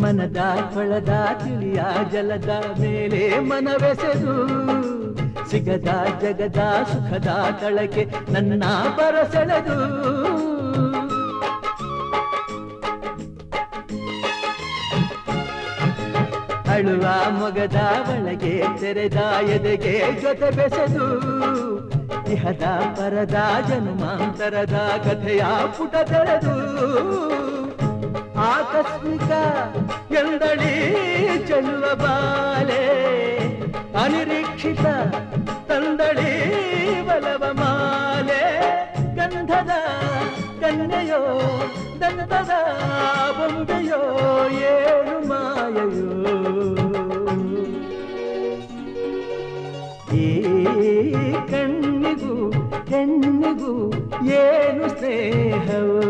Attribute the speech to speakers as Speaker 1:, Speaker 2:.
Speaker 1: ಮನದ ಕೊಳದ ತಿಳಿಯ ಜಲದ ಮೇಲೆ ಮನವೆಸೆದು ಸಿಗದ ಜಗದ ಸುಖದ ತಳಕೆ ನನ್ನ ಬರಸೆಳೆದು ಅಳುವ ಮೊಗದ ಒಳಗೆ ತೆರೆದ ಎದೆಗೆ ಜೊತೆ ಬೆಸೆದು ಇಹದ ಪರದ ಜನ್ಮಾಂತರದ ಕಥೆಯ ಪುಟ ತೆರೆದು ಆಕಸ್ಮಿಕ ಎಂದಳಿ ಚೆಲ್ಲುವ ಬಾಲೆ ಅನಿರೀಕ್ಷಿತ ತಂದಳಿ ಬಲವ ಮಾಲೆ ಗಂಧದ ಕನ್ಯೆಯೋ ದಂಡದ ಬೊಂಬೆಯೋ ಏನು ಮಾಯೆಯೋ ಈ ಕಣ್ಣಿಗೂ ಹೆಣ್ಣಿಗೂ ಏನು ಸ್ನೇಹವೋ